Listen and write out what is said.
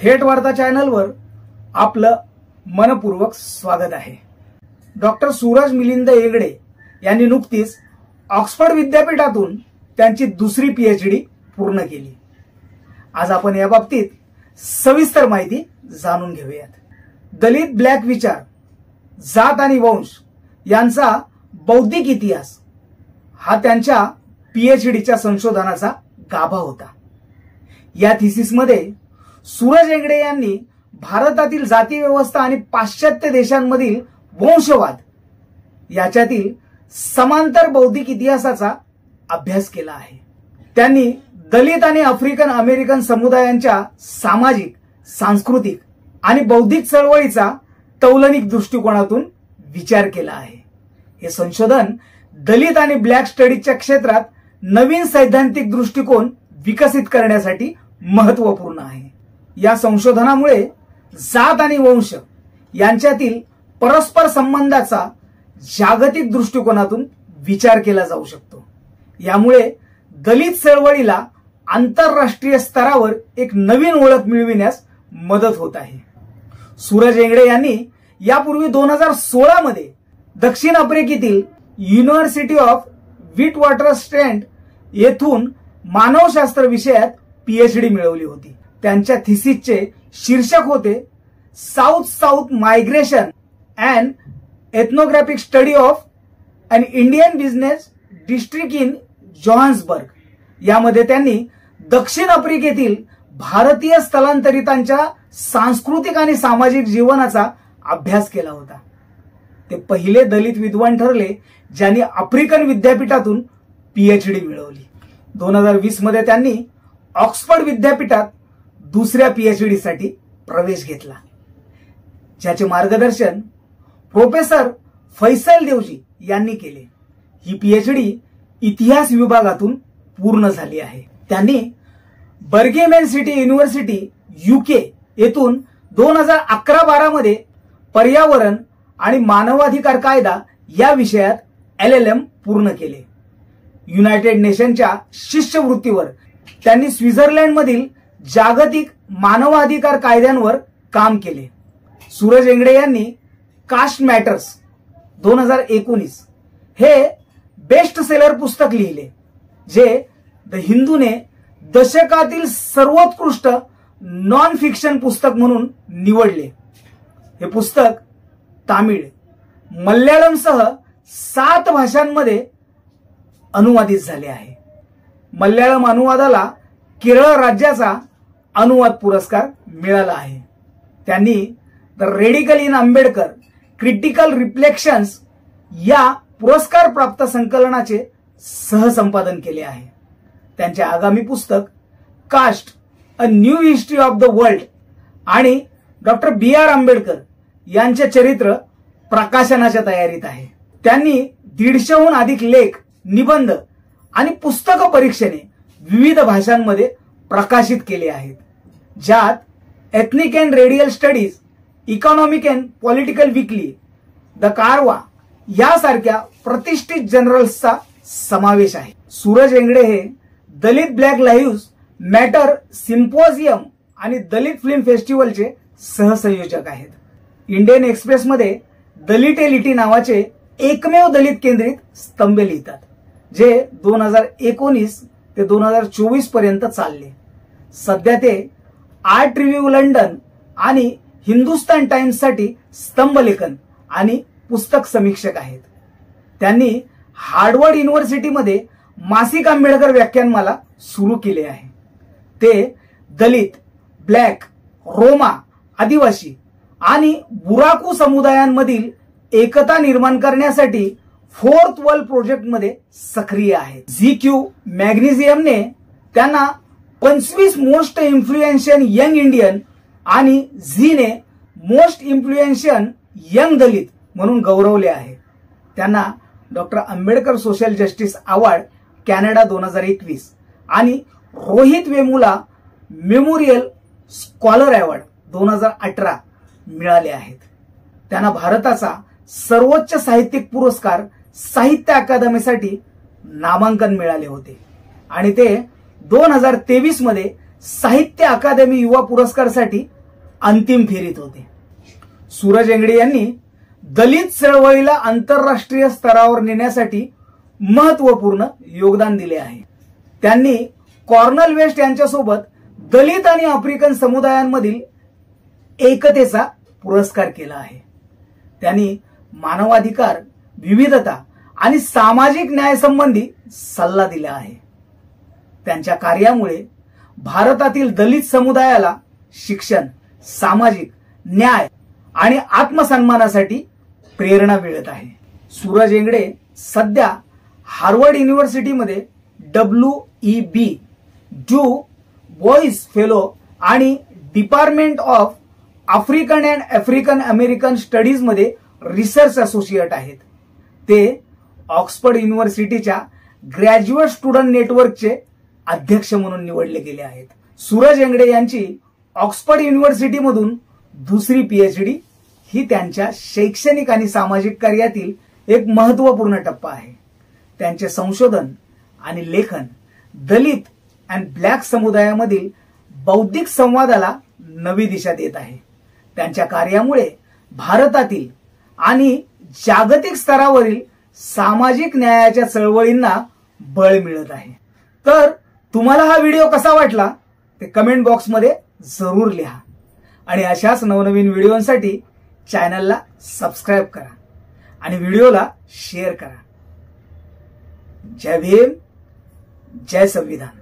थेट वार्ता चॅनलवर आपलं मनपूर्वक स्वागत आहे। डॉक्टर सूरज मिलिंद हेगडे यांनी नुकतीच ऑक्सफर्ड विद्यापीठातून त्यांची दुसरी पीएचडी पूर्ण केली। आज आपण या बाबतीत सविस्तर माहिती जाणून घेऊयात। दलित ब्लॅक विचार, जात आणि वंश यांचा बौद्धिक इतिहास हा त्यांच्या पीएचडीच्या संशोधनाचा गाभा होता। या थिसिसमध्ये सूरज हेगडे यांनी भारतातील जाती व्यवस्था आणि पाश्चात्य देशांमधील वंशवाद याच्यातील समांतर बौद्धिक इतिहासाचा अभ्यास केला आहे। त्यांनी दलित आणि आफ्रिकन अमेरिकन समुदायांच्या सामाजिक, सांस्कृतिक आणि बौद्धिक चळवळीचा तौलनिक दृष्टिकोनातून विचार केला आहे। हे संशोधन दलित आणि ब्लॅक स्टडीजच्या क्षेत्रात नवीन सैद्धांतिक दृष्टिकोन विकसित करण्यासाठी महत्त्वपूर्ण आहे। या संशोधनामुळे जात आणि वंश यांच्यातील परस्पर संबंधाचा जागतिक दृष्टिकोनातून विचार केला जाऊ शकतो। यामुळे दलित चळवळीला आंतरराष्ट्रीय स्तरावर एक नवीन ओळख मिळविण्यास मदत होत आहे। सूरज हेगडे यांनी यापूर्वी 2016 मध्ये दक्षिण आफ्रिकेतील युनिव्हर्सिटी ऑफ विटवॉटरस्ट्रँड येथून मानवशास्त्र विषयात पीएचडी मिळवली होती। त्यांच्या थिसिसचे शीर्षक होते south south migration and ethnographic study of an Indian business district in Johannesburg. यामध्ये त्यांनी दक्षिण आफ्रिकेतील भारतीय स्थलांतरितांच्या सांस्कृतिक आणि सामाजिक जीवनाचा अभ्यास केला होता। ते पहिले दलित विद्वान ठरले ज्यांनी आफ्रिकन विद्यापीठातून पीएचडी मिळवली। 2020 मध्ये त्यांनी ऑक्सफर्ड विद्यापीठात दुसऱ्या पीएचडी साठी प्रवेश घेतला, ज्याचे मार्गदर्शन प्रोफेसर फैसल देवजी यांनी केले। ही पीएचडी इतिहास विभागातून पूर्ण झाली आहे। त्यांनी बर्मिंघम सिटी युनिव्हर्सिटी यूके येथून 2011-12 मध्ये पर्यावरण आणि मानवाधिकार कायदा या विषयात LLM पूर्ण केले। युनायटेड नेशनच्या शिष्यवृत्तीवर त्यांनी स्वित्झर्लंड मधील जागतिक मानवाधिकार कायद्यांवर काम केले। सूरज हेगडे यांनी कास्ट मॅटर्स 2019 हे बेस्ट सेलर पुस्तक लिहिले, जे द हिंदूने दशकातील सर्वोत्कृष्ट नॉन फिक्शन पुस्तक म्हणून निवडले। हे पुस्तक तामिळ, मल्याळमसह 7 भाषांमध्ये अनुवादित झाले आहे। मल्याळम अनुवादाला केरळ राज्याचा अनुवाद पुरस्कार मिळाला आहे। त्यांनी the radical in Ambedkar critical reflections या पुरस्कार प्राप्त संकलनाचे सहसंपादन केले आहे। त्यांचे आगामी पुस्तक caste a new history of the world आणि डॉक्टर BR आंबेडकर यांचे चरित्र प्रकाशनाच्या तयारीत आहे। त्यांनी 150हून अधिक लेख, निबंध आणि पुस्तक परीक्षणे विविध भाषांमध्ये प्रकाशित केले आहेत, ज्यात ethnic and radial studies, economic and political weekly, the कारवा यासारख्या प्रतिष्ठित जर्नल्सचा समावेश आहे। सूरज हेगडे हे दलित ब्लॅक लाईव्ह्ज मॅटर सिम्पोजियम आणि दलित फिल्म फेस्टिवलचे सहसंयोजक आहेत। इंडियन एक्सप्रेसमध्ये दलिटेलिटी नावाचे एकमेव दलित केंद्रित स्तंभ लिहितात, जे 2019 ते 2024 पर्यंत चालले। सध्या ते आर्ट रिव्ह्यू लंडन आणि हिंदुस्तान टाइम्स साठी स्तंभलेखन आणि पुस्तक समीक्षक आहेत। त्यांनी हार्वर्ड युनिव्हर्सिटीमध्ये मासिक आंबेडकर व्याख्यानमाला सुरू केले आहे। ते दलित, ब्लॅक, रोमा, आदिवासी आणि बुराकू समुदायांमधील एकता निर्माण करण्यासाठी फोर्थ वर्ल्ड प्रोजेक्ट मध्ये सक्रिय आहेत। GQ मॅग्नेशियमने त्यांना 25 मोस्ट इन्फ्लुएन्शियल यंग इंडियन आणि झीने मोस्ट इन्फ्लुएन्शियल यंग दलित म्हणून गौरवले आहे। त्यांना doctor Ambedkar social justice award Canada 2021 आणि Rohit Vemula memorial scholar award 2018 मिळाले आहेत। त्यांना भारताचा सर्वोच्च साहित्यिक पुरस्कार साहित्य अकादमीसाठी नामांकन मिळाले होते आणि ते 2023 मध्ये साहित्य अकादमी युवा पुरस्कारसाठी अंतिम फेरीत होते. सूरज एंगडे यांनी दलित चळवळीला आंतरराष्ट्रीय स्तरावर नेण्यासाठी महत्वपूर्ण योगदान दिले आहे. त्यांनी कॉर्नल वेस्ट यांच्यासोबत दलित आणि आफ्रिकन समुदायांमधील एकतेचा पुरस्कार केला आहे. त्यांनी मानवाधिकार, विविधता आणि सामाजिक न्यायासंबंधी सल्ला दिला आहे. त्यांच्या कार्यामुळे भारतातील दलित समुदायाला शिक्षण, सामाजिक न्याय आणि आत्मसन्मानासाठी प्रेरणा मिळत आहे. सूरज एंगडे सध्या हार्वर्ड युनिव्हर्सिटीमध्ये WEB डू बॉईज फेलो आणि department of African and African American studies मध्ये रिसर्च असोसिएट आहेत. ते ऑक्सफर्ड युनिव्हर्सिटीच्या ग्रॅज्युएट स्टुडंट नेटवर्कचे अध्यक्ष म्हणून निवडले गेले आहेत. सूरज एंगडे यांची ऑक्सफर्ड युनिव्हर्सिटीमधून दुसरी PhD ही त्यांच्या शैक्षणिक आणि सामाजिक कार्यातील एक महत्वपूर्ण टप्पा आहे. त्यांचे संशोधन आणि लेखन दलित आणि ब्लॅक समुदायामधील बौद्धिक संवादाला नवी दिशा देत आहे. त्यांच्या कार्यामुळे भारतातील आणि जागतिक स्तरावरील सामाजिक न्यायाच्या चळवळींना बळ मिळत आहे. तर तुम्हाला हा व्हिडिओ कसा वाटला ते कमेंट बॉक्समध्ये जरूर लिहा आणि अशाच नवनवीन व्हिडिओसाठी चॅनलला सबस्क्राईब करा आणि व्हिडिओला शेअर करा. जय भीम, जय संविधान.